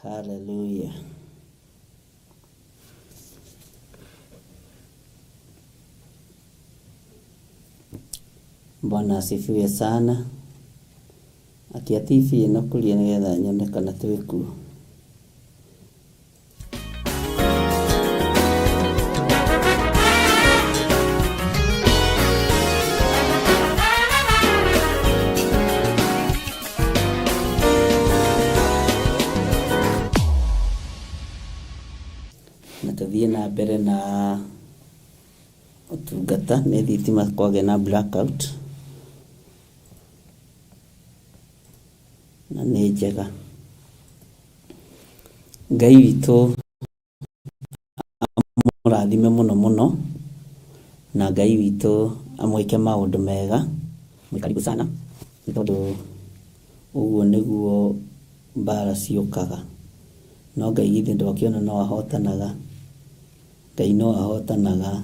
Haleluya. Bwana asifiwe sana. Atia TV ĩno kũria nĩgetha nyone kana twĩ kuo. Na tũthiĩ na mbere na ũtungata nĩ thitima kwagĩa na blackout na nĩ njega. Ngai witũ amũrathime mũno mũno na Ngai witũ amwĩke maũndũ mega. Karibu sana nĩ tondũ ũguo nĩguo mbara ciũkaga, no Ngai githĩ ndwakĩona no ahotanaga. Ngai no ahotanaga.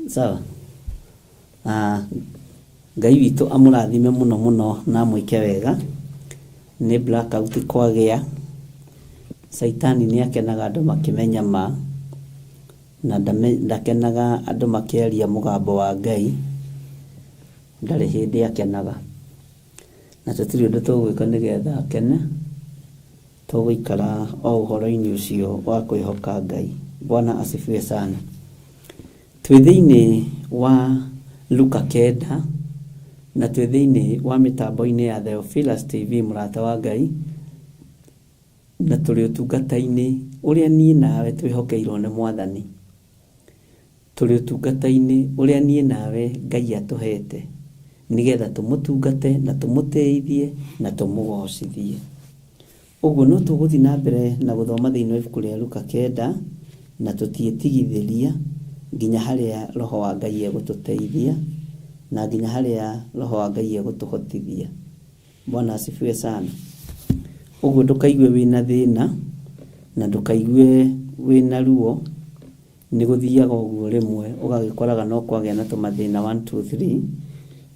Sawa. Ngai witũ amũrathime mũno mũno na amwĩke wega. Nĩ blackout kwagĩa. Saitani nĩ akenaga andũ makĩmenya ma, na ndakenaga andũ makĩaria mũgambo wa Ngai. Ndarĩ hĩndĩ akenaga. Na tũtirĩ ũndũ tũgwĩka nĩgetha akene. Tũgũikara o ũhoro-inĩ ũcio wa kwĩhoka Ngai. Bwana asifiwe sana. Twĩ thĩinĩ wa Luka 9 na twĩ thĩinĩ wa mĩtambo-inĩ ya Theophilus TV mũrata wa Ngai, na tũrĩ ũtungata-inĩ ũrĩa niĩ nawe twĩhokeirwo nĩ Mwathani. Tũrĩ ũtungata-inĩ ũrĩa niĩ nawe Ngai atũhete nĩgetha tũmũtungate na tũmũteithie na tũmũgocithie. Ũguo no tũgũthiĩ na mbere na gũthoma thĩinĩ wa ibuku rĩa Luka 9 na tũtiĩtigithĩria nginya harĩa Roho wa Ngai egũtũteithia na nginya harĩa Roho wa Ngai egũtũhotithia. Bwana asifiwe sana. Ũguo ndũkaigue wĩna thĩna na ndũkaigue wĩna ruo. Nĩ gũthiaga ũguo rĩmwe ũgagĩkoraga no kwagĩa na tũmathĩna 1 2 3,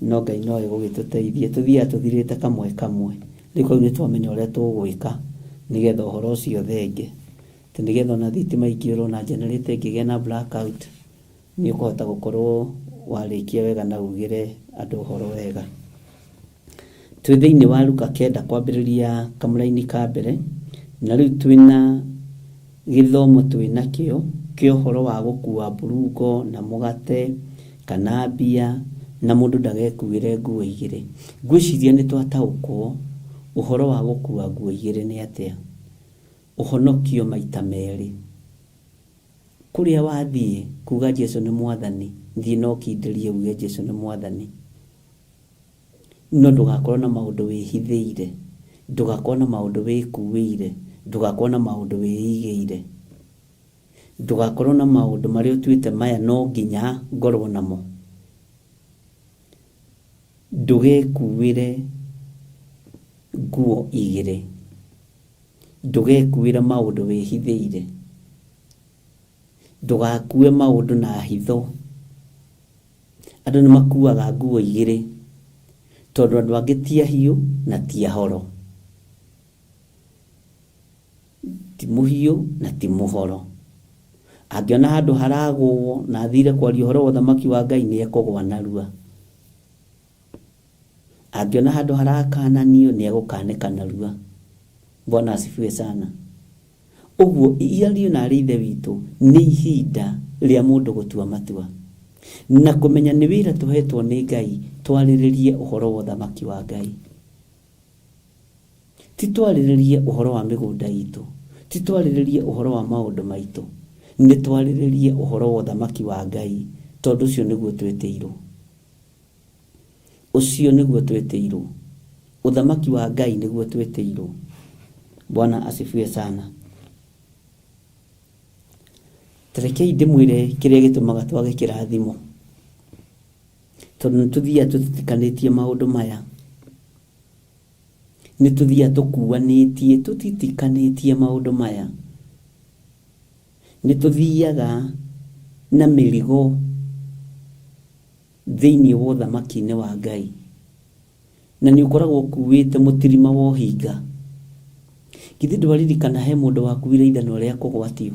no Ngai no egũgĩtũteithia. Tũthiaga tũthirĩte kamwe kamwe. Rĩu kau nĩ twamenya ũrĩa tũgwĩka nĩgetha ũhoro ũcio thenge. Nĩgetha ona thitima ingĩũrwo na generator ĩngĩgĩa na blackout, nĩ ũkũhota gũkorwo warĩkia wega na ugĩre andũ ũhoro wega. Twĩ thĩinĩ wa Luka 9 kwambĩrĩria kamũra-inĩ ka mbere, na rĩu twĩna gĩthomo twĩna kĩo kĩa ũhoro wa gũkua mburungo na mũgate kana mbia na mũndũ ndagekuire nguo igĩrĩ. Ngwĩciria nĩ twataũkwo ũhoro wa gũkua nguo igĩrĩ nĩ atĩa. Ũhonokio maita merĩ. Kũrĩa wathiĩ kuga Jesũ nĩ Mwathani, thiĩ no kindĩrie uge Jesũ nĩ Mwathani. No ndũgakorwo na maũndũ wĩhithĩire, ndũgakorwo na maũndũ wĩkuĩire, ndũgakorwo na maũndũ wĩigĩire, ndũgakorwo na maũndũ marĩa ũtuĩte maya no nginya ngorwo namo. Ndũgekuĩre nguo igĩrĩ, ndũgekuĩre maũndũ wĩhithĩire, ndũgakue maũndũ na hitho. Andũ nĩ makuaga nguo igĩrĩ tondũ andũ angĩ ti ahiũ na ti ahoro, ti mũhiũ na ti mũhoro. Angĩona handũ haragũo na athire kwaria ũhoro wa ũthamaki wa Ngai nĩ ekũgwa narua. Angĩona handũ harakananio nĩ egũkanĩka narua. Bwana asifiwe sana. Ũguo iariĩ na ithe witũ nĩ ihinda rĩa mũndũ gũtua matua na kũmenya nĩ wĩra tũhetwo nĩ Ngai twarĩrĩrie ũhoro wa ũthamaki wa Ngai. Ti twarĩrĩrie ũhoro wa mĩgũnda itũ, ti twarĩrĩrie ũhoro wa maũndũ maitũ, nĩ twarĩrĩrie ũhoro wa ũthamaki wa Ngai, tondũ ũcio nĩguo twĩtĩirwo. Ũcio nĩguo twĩtĩirwo. Ũthamaki wa Ngai nĩguo twĩtĩirwo. Bwana asifiwe sana. Trekei ndĩmwĩre kĩrĩa gĩtũmaga twage kĩrathimo, tondũ nĩ tũthiaga tũtitikanĩtie maũndũ maya. Nĩ tũthiaga tũkuanĩtie tũtitikanĩtie maũndũ maya. Nĩ tũthiaga na mĩrigo thĩinĩ wa ũthamaki-inĩ wa Ngai, na nĩ ũkoragwo kuĩte mũtirima wa ũhinga. Githĩ ndwaririkana he mũndũ wakuire ithanwa rĩa kũgwatio?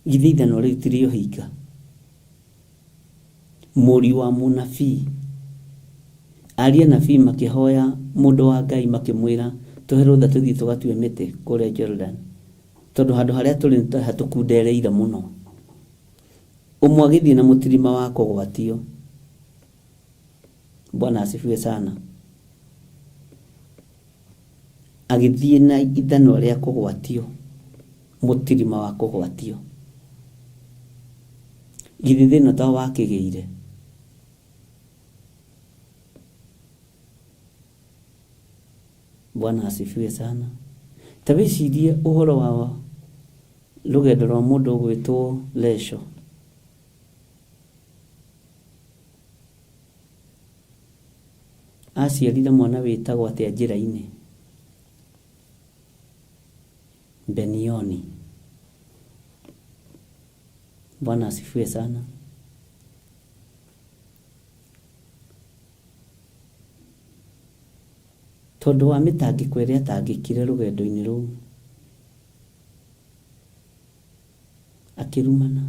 Githĩ ithanwa rĩu ti rĩa ũhinga? Mũriũ wa mũnabii, aria nabii makĩhoya mũndũ wa Ngai makĩmwĩra tũhe rũtha tũthiĩ tũgatue mĩtĩ kũrĩa Jordan, tondũ handũ harĩa tũrĩ hatũkundereire mũno. Ũmwe agĩthiĩ na mũtirima wa kũgwatio. Bwana asifiwe sana. Agĩthiĩ na ithanwa rĩa kũgwatio, mũtirima wa kũgwatio. Githĩ thĩna ta wakĩgĩire? Bwana asifiwe sana. Ta wĩcirie ũhoro wa rũgendo rwa mũndũ ũgwĩtwo Lesho. Aciarire mwana wĩtagwo atĩa njĩra-inĩ? Benioni. Bwana asifiwe sana. Tondũ wa mĩtangĩko ĩrĩa atangĩkire rũgendo-inĩ rũu, akĩrumana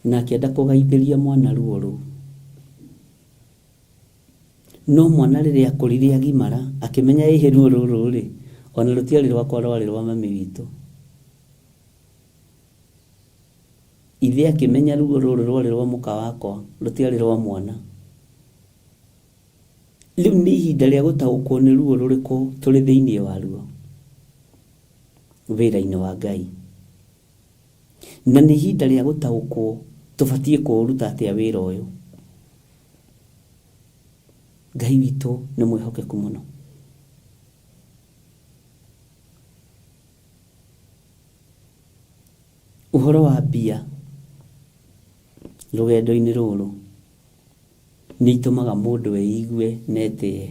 na akĩenda kũgaithĩria mwana ruo rũu. No mwana rĩrĩa akũrire agimara, akĩmenya ĩhĩ ruo rũrũ rĩ, ona rũtiarĩ rwakwa, rwarĩ rwa mami witũ. Ithe akĩmenya ruo rũrũ rwarĩ rwa mũka wakwa, rũtiarĩ rwa mwana. Rĩu nĩ ihinda rĩa gũtaũkwo nĩ ruo rũrĩkũ tũrĩ thĩinĩ waruo wĩra-inĩ wa Ngai, na nĩ ihinda rĩa gũtaũkwo tũbatiĩ kũũruta atĩa wĩra ũyũ. Ngai witũ nĩ mwĩhokeku mũno. Ũhoro wa mbia rũgendo-inĩ rũrũ nĩ itũmaga mũndũ eigue netĩe,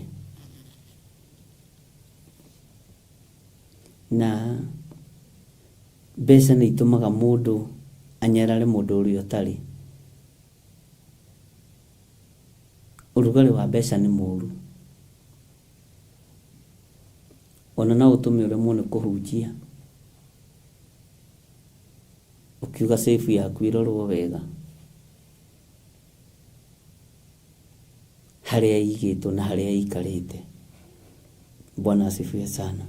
na mbeca nĩ itũmaga mũndũ anyarare mũndũ ũrĩa ũtarĩ. Ũrugarĩ wa mbeca nĩ mũũru, ona no ũtũme ũremwo nĩ kũhunjia, ukiuga safe yaku ĩrorwo wega harĩa igĩtwo na harĩa ikarĩte. Bwana asifiwe sana.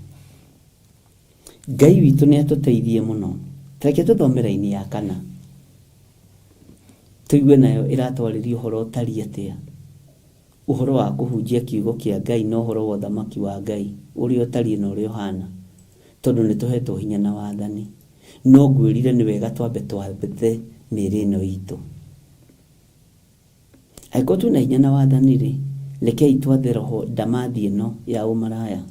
Ngai witũ nĩ atũteithie mũno. Reke tũthome raini ya 4 tũigue nayo ĩratwarĩria ũhoro ũtariĩ atĩa, ũhoro wa kũhunjia kiugo kĩa Ngai na ũhoro wa ũthamaki wa Ngai ũrĩa ũtariĩ na ũrĩa ũhana, tondũ nĩ tũhetwo hinya na wathani. No ngwĩrire nĩ wega twambe twambĩte mĩĩrĩ ĩno itũ. Angĩkorwo twĩna hinya na wathani rĩ, rekei twathe roho ndamathi ĩno ya ũmaraya,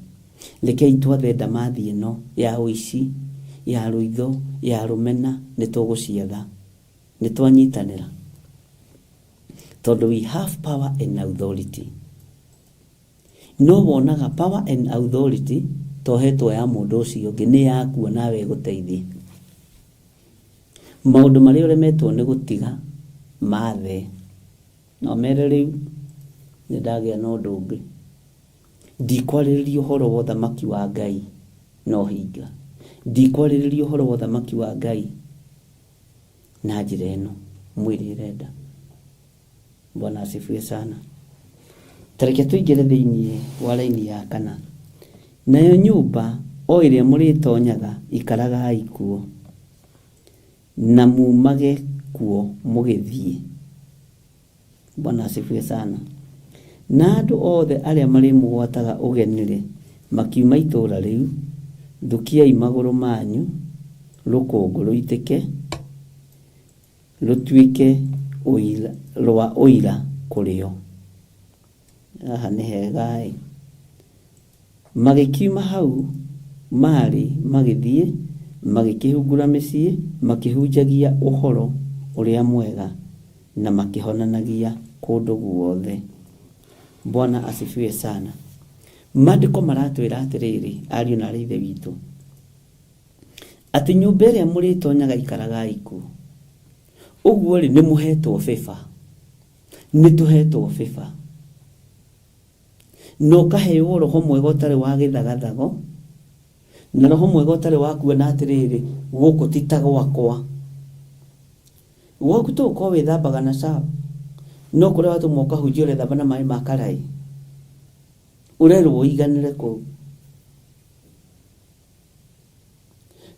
rekei twathe ndamathi ĩno ya ũici, ya rũitho, ya rũmena, nĩ tũgũciatha, nĩ twanyitanĩra, tondũ we have power and authority. No wonaga power and authority tohetwo ya mũndũ ũcio ũngĩ, nĩ yakuo nawe gũteithia. Maũndũ marĩa ũremetwo nĩ gũtiga mathe. No mere rĩu nĩ ndagĩa na ũndũ ũngĩ, ndikwarĩrĩria ũhoro wa ũthamaki wa Ngai no hinga, ndikwarĩrĩria ũhoro wa ũthamaki wa Ngai na njĩra ĩno mwĩrĩ ĩrenda. Bwana asifiwe sana. Tareke tũingĩre thĩinĩ wa raini ya 4. Nayo nyũmba o ĩrĩa mũrĩtonyaga ikaragai kuo, na mumage kuo mũgĩthiĩ. Bwana asifiwe sana. Na andũ othe arĩa marĩ mũgwataga ũgenire makiuma itũũra rĩu, thukiai magũrũ manyu, rũkũngũ rũitĩke, rũtuĩke rwa ũira kũrĩo. Haha nĩ hega. Magĩkiuma hau marĩ magĩthiĩ, magĩkĩhungura mĩciĩ, makĩhunjagia ũhoro ũrĩa mwega na makĩhonanagia kũndũ guothe. Bwana asifiwe sana. Maandĩko maratwĩra atĩrĩrĩ, ariũ na aarĩ a Ithe witũ, atĩ nyũmba ĩrĩa mũrĩtonyaga ikaragai kuo. Ũguo rĩ, nĩ mũhetwo beba. nituhetwo FIFA no kaheo roho mwega utari wa githagathago na roho mwega utari wa kuona atiriri guku titagwakwa woku to ko withambaga na sawa no kure watu moka hujire thabana mai makarai urerwo iganire ko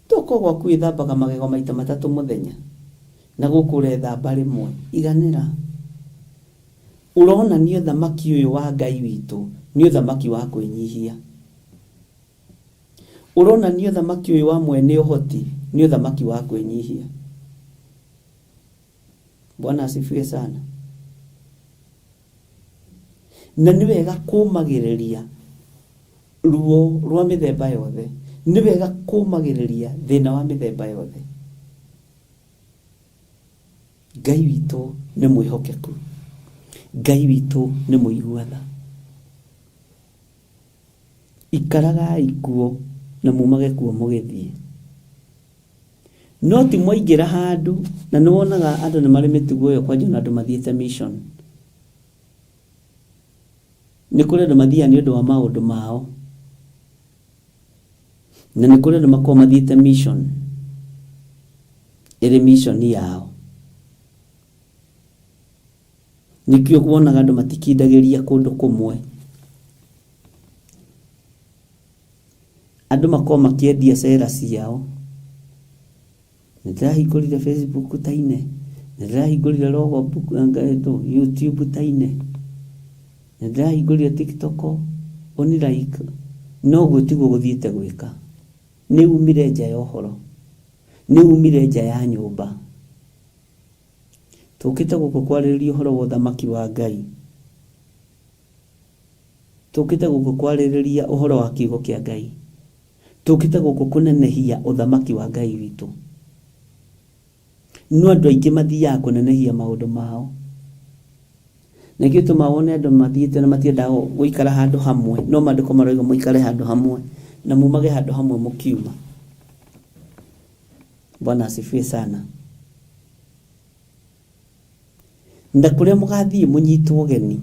toko gwa kwithambaga magego maita matatu muthenya na gukure thamba rimwe iganira urona ni thamaki uyu wa Ngai witu ni thamaki wa kwinyihia urona ni thamaki uyu wa mwene uhoti ni thamaki wa kwinyihia. Bwana asifiwe sana. Na ni wega kumagiriria ruo rwa mithemba yothe, ni wega kumagiriria thina wa mithemba yothe. Ngai witu ni mwihokeku, Ngai witu ni muiguatha. Ikaraga ikuo na mumage kuo mugithie. No ti mwaingira handu na niwonaga andu ni mari mitugo yo kwa jona andu mathiete mission. Ni kuri andu mathia ni undu wa maundu mao. Na ni kuri andu makoma mathiete mission. Iri mission yao. Nikio kuonaga andu matikindagiria kundu kumwe. Andu makoma makiendia cera ciao. Ndirahingurire Facebook taine, ndirahingurire logo book angaeto YouTube taine, ndirahingurire TikTok oni like no gutigo guthiete gwika. Ni umire nja ya uhoro, ni umire nja ya nyumba. Tukite guku kwaririria uhoro wa thamaki wa Ngai, tukite guku kwaririria uhoro wa kiugo kia Ngai, tukite guku kunenehia uthamaki wa Ngai witu. No andu aingi mathia kunenehia maundu mao. Na gitu mawone andu mathiete na matienda guikara handu hamwe, no mandiko maroiga muikare handu hamwe na mumage handu hamwe mukiuma. Bwana asifiwe sana. Ndakuria mugathie munyitwo geni,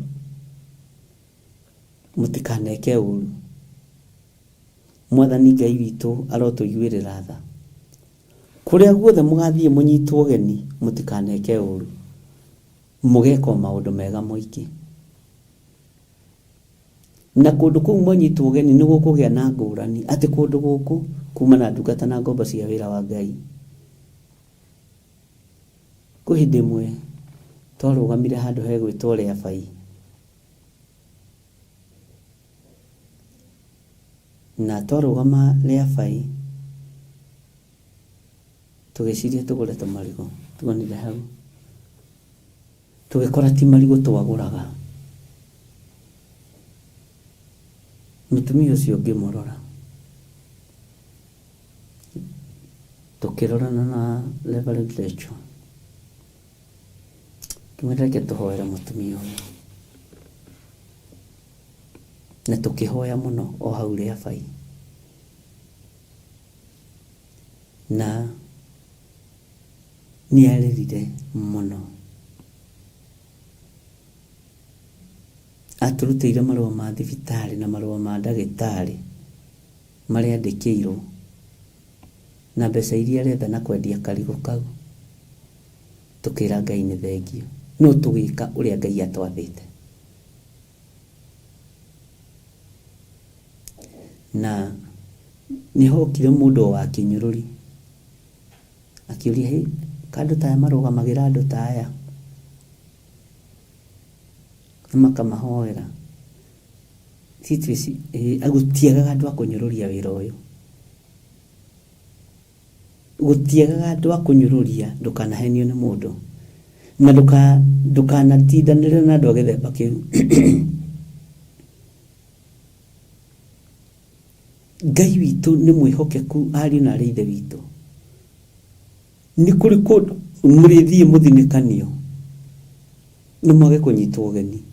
mutikaneke uru. Mwathani Ngai witu arotuiguirira tha. Kuria guothe mugathie munyitwo geni, mutikaneke uru. Mugeko maundu mega moiki. Na kundu kuu munyitwo geni ni gukugia na ngurani ati kundu guku kuma na ndungata na ngombo cia wira wa Ngai. Kuhinde mwe twarugamire handu he gwitwo Leabai. Na twarugama Leabai tugiciria tugure tumarigo tugonire hau, tugikora ti marigo twaguraga. Mutumia ucio ngimurora, tukirorana na Reverend Rachel, kimwireke tuhoera mutumia uyu, na tukihoya muno o hau Leabai. Na ni aririre muno, aturutire marua ma thibitari na marua ma ndagitari maria andikirwo na mbeca iria aretha na kwendia karigo kau. Tukira Ngai ni thengio, no tugika uria Ngai atwathite. Na niho kire mundu wa kinyururi akiuria, kandu taya marugamagira andu taya makamahoera titwisi agutiagaga andu akunyururia wira uyu, gutiagaga andu akunyururia ndukanahenio ni mundu na ndukanatindanire na andu agithemba kiu. Ngai witu ni mwihokeku ari na rithe witu. Ni kuri kundu murithie muthinikanio ni mwage kunyitwo geni.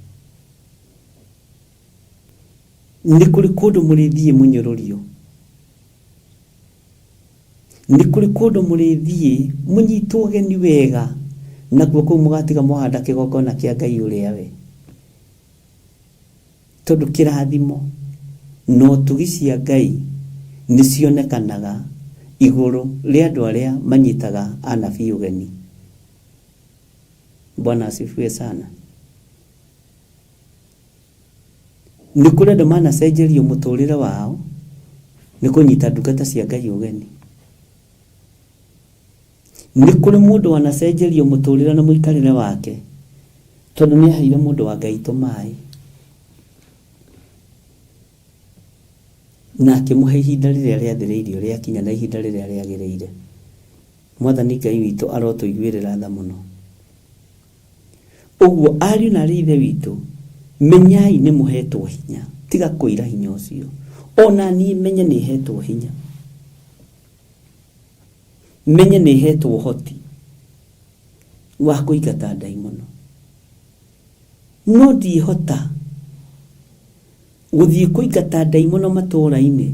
Ni kuri kundu murithie munyururio, ni kuri kundu murithie munyitwo geni wega nakuo kũu mũgatiga mũhanda kĩgongona kĩa Ngai ũrĩa we. Tondũ kĩrathimo no ũtugi cia Ngai nĩcionekanaga igũrũ rĩa andũ arĩa manyitaga anabii ũgeni. Bwana asifiwe sana. Nĩ kũrĩ andũ manacenjerio mũtũrĩre wao nĩ kũnyita ndungata cia Ngai ũgeni. Nĩ kũrĩ mũndũ wanacenjerio mũtũrĩre na mũikarĩre wake tondũ nĩ aheire mũndũ wa Ngai tũmaĩ na akĩmũhe ihinda rĩrĩa rĩathĩrĩirio rĩakinya na ihinda rĩrĩa rĩagĩrĩire. Mwathani Ngai witũ arotũiguĩrĩra tha mũno. Ũguo ariũ na aarĩ a Ithe witũ, menyai nĩ mũhetwo hinya, tiga kũira hinya ũcio. Ona niĩ menye nĩ hetwo hinya, menye nĩ hetwo ũhoti wa kũingata ndaimono, no ndiĩhota gũthiĩ kũingata ndaimono matũũra-inĩ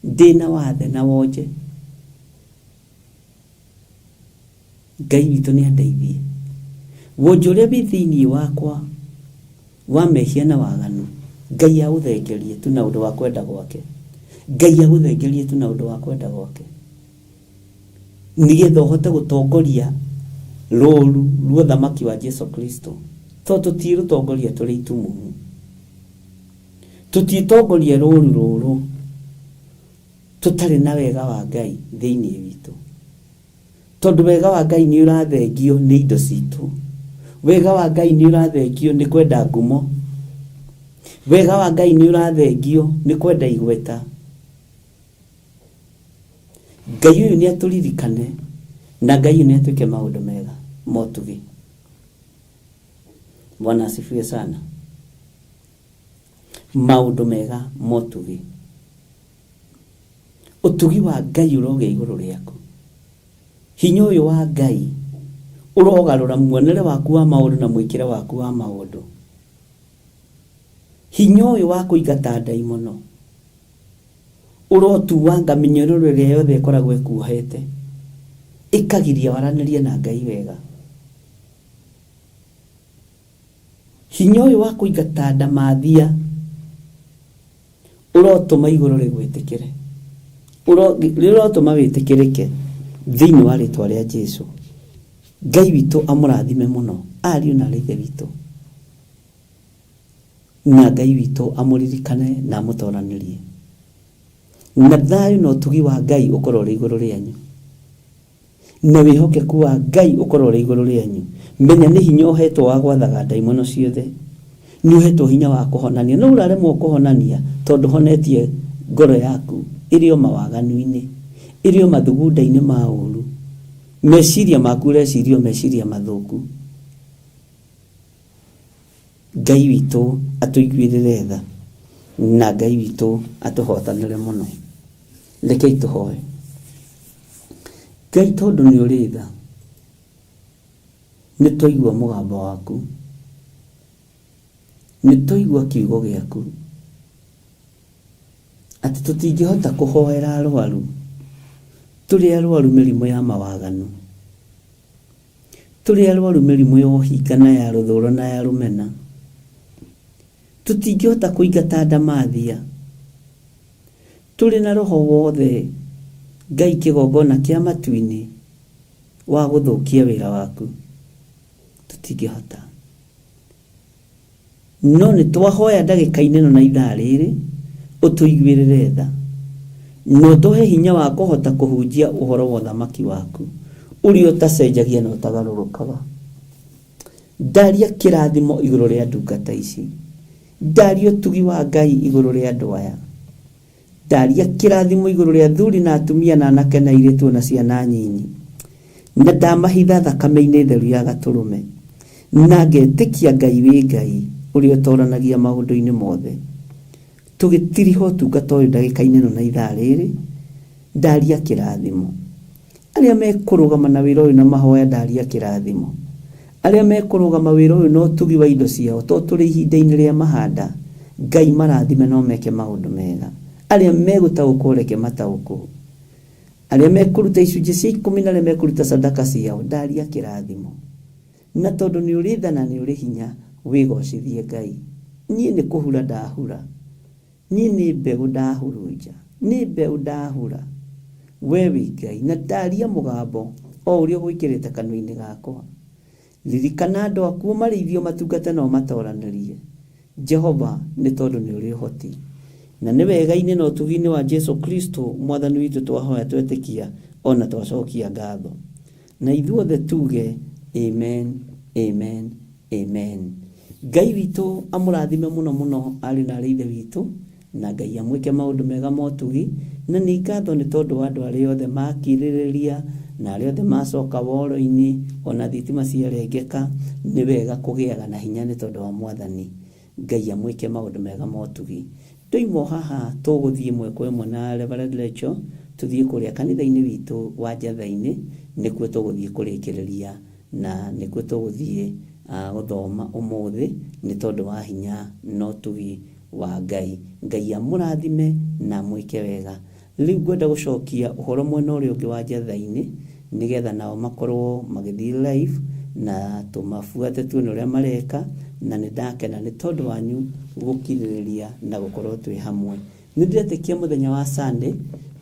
ndĩna wathe na wonje. Ngai witũ nĩ andeithie. Wonje ũrĩa wĩ thĩinĩ wakwa wa mehia na waganu, Ngai aũthengerie tu na ũndũ wa kwenda gwake. Ngai aũthengerie tu na ũndũ wa kwenda gwake, nĩgetha ũhote gũtongoria rũũru rwa ũthamaki wa Jesu Kristo. Tondũ tũtirũtongoria tũrĩ itumumu, tũtitongoria rũũru rũrũ tũtarĩ na wega wa Ngai thĩinĩ witũ. Tondũ wega wa Ngai nĩ ũrathengio nĩ indo citũ. Wega wa Ngai nĩ ũrathengio nĩ kwenda ngumo. Wega wa Ngai nĩ ũrathengio nĩ kwenda igweta. Ngai ũyũ nĩ atũririkane na Ngai ũyũ nĩ atuĩke maũndũ mega motugi. Bwana asifiwe sana. Maũndũ mega motugi. Ũtugi wa Ngai ũrogĩa igũrũ rĩaku. Hinya ũyũ wa Ngai ũrogarũra muonere waku wa maũndũ na mwĩkĩre waku wa maũndũ. Hinya ũyũ wa kũingata ndaimono ũrotuanga mĩnyororo ĩrĩa yothe ĩkoragwo ĩkuohete, ĩkagiria waranĩrie na Ngai wega. Hinya ũyũ wa kũingata ndamathia ũrotũma igũrũ rĩgwĩtĩkĩre, ũrotũma wĩtĩkĩrĩke thĩinĩ wa rĩtwa rĩa Jesũ. Ngai witũ amũrathime mũno ariũ na aarĩ a Ithe witũ, na Ngai witũ amũririkane na amũtoranĩrie, na thayũ na ũtugi wa Ngai ũkorwo ũrĩ igũrũ rĩanyu, na wĩhokeku wa Ngai ũkorwo ũrĩ igũrũ rĩanyu. Menya nĩ hinya ũhetwo wa gwathaga ndaimono ciothe, nĩ ũhetwo hinya wa kũhonania. No ũraremwo kũhonania tondũ honetie ngoro yaku ĩrĩ o mawaganu-inĩ, ĩrĩ o mathugunda-inĩ ma ũũru, meciria maku ũreciria o meciria mathũku. Ngai witũ atũiguĩrĩre tha na Ngai witũ atũhotanĩre mũno. Rekei tũhoe. Ngai, tondũ nĩ ũrĩ tha, nĩ twaigua mũgambo waku, nĩ twaigua kiugo gĩaku atĩ tũtingĩhota kũhoera arũaru, tũrĩ arũaru mĩrimũ ya mawaganu, tũrĩ arũaru mĩrimũ ya ũhinga na ya rũthũũro na ya rũmena. Tũtingĩhota kũingata ndamathia, tũrĩ na roho wothe Ngai kĩgongona kĩa matu-inĩ wa gũthũkia wĩra waku. Tũtingĩhota, no nĩ twahoya ndagĩka-inĩ ĩno na ithaa rĩrĩ ũtũiguĩrĩre tha, no tũhe hinya wa kũhota kũhunjia ũhoro wa ũthamaki waku ũrĩa ũtacenjagia na ũtagarũrũkaga. Ndaria kĩrathimo igũrũ rĩa ndungata ici, ndaria ũtugi wa Ngai igũrũ rĩa andũ aya, ndaria kĩrathimo igũrũ rĩa athuri na atumia na anake na airĩtu na ciana nyinyi, na ndamahitha thakame-inĩ theru ya Gatũrũme, na ngetĩkia Ngai wĩ Ngai ũrĩa ũtoranagia maũndũ-inĩ mothe. Tũgĩtiriho ũtungata ũyũ ndagĩka-inĩ ĩno na ithaa rĩrĩ, ndaria kĩrathimo. Arĩa mekũrũgama na wĩra ũyũ na mahoya, ndaria kĩrathimo. Arĩa mekũrũgama wĩra ũyũ na ũtugi wa indo ciao, to tũrĩ ihinda-inĩ rĩa mahanda, Ngai marathime no meke maũndũ mega. Arĩa megũtaũkwo reke mataũkwo, arĩa mekuruta icunjĩ cia 10 na arĩa mekuruta sadaka ciao ndaria kĩrathimo, na tondũ nĩ ũrĩ tha na nĩ ũrĩ hinya wĩgocithie Ngai. Niĩ nĩ kũhura ndahura, niĩ nĩ mbegũ ndahurunja, nĩ mbeũ ndahura, we wĩ Ngai, na ndaria mũgambo o ũrĩa ũgwĩkĩrĩte kanua-inĩ gakwa. Ririkana andũ aku marĩithio matungate no matoranĩrie Jehova, nĩ tondũ nĩ ũrĩ ũhoti, na nĩ wega-inĩ na ũtugi-inĩ wa Jesu Kristo mwathani witũ twahoya twetĩkia ona twacokia ngatho, na ithuothe tuge amen, amen, amen. Ngai witũ amũrathime mũno mũno arĩ na arĩ ithe witũ, na Ngai amwĩke maũndũ mega ma ũtugi, na nĩ ngatho nĩ tondũ wa andũ arĩa othe makirĩrĩria na arĩa othe macoka woro-inĩ ona thitima ciarengeka. Nĩ wega kũgĩaga na hinya nĩ tondũ wa mwathani. Ngai amwĩke maũndũ mega ma ũtugi. Ndoimo haha tũgũthiĩ ĩmwe kwa ĩmwe na Reverend Rachel, tũthiĩ kũrĩa kanitha-inĩ witũ wa Njatha-inĩ, nĩkuo tũgũthiĩ kũrĩkĩrĩria na nĩkuo tũgũthiĩ gũthoma ũmũthĩ nĩ tondũ wa hinya na ũtugi wa Ngai. Ngai amũrathime na mwĩke wega. Rĩu ngwenda gũcokia ũhoro mwena ũrĩa ũngĩ wa Njatha-inĩ nĩgetha nao makorwo magĩthiĩ live na tũmabuate tuone ũrĩa mareka, na nĩ ndakena nĩ tondũ wanyu gũkirĩrĩria na gũkorwo twĩ hamwe. Nĩ ndĩretĩkia mũthenya wa Sunday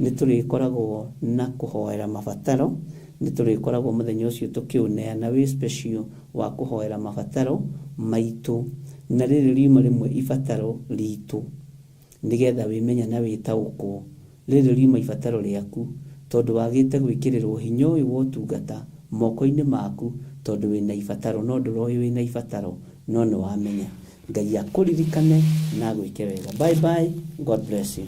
nĩ tũrĩkoragwo na kũhoera mabataro, nĩ tũrĩkoragwo mũthenya ũcio tũkĩũneana wĩ special wa kũhoera mabataro maitũ, na rĩrĩ riuma rĩmwe ibataro ritũ, nĩgetha wĩmenya na wĩtaũkwo rĩrĩ riuma ibataro rĩaku, tondũ wagĩte gwĩkĩrĩrwo hinya ũyũ wa ũtungata moko-inĩ maku, tondũ wĩna ibataro no ndũroĩ wĩna ibataro, no nĩ wamenya. Ngai akũririkane na gwĩke wega. Bye bye, God bless you.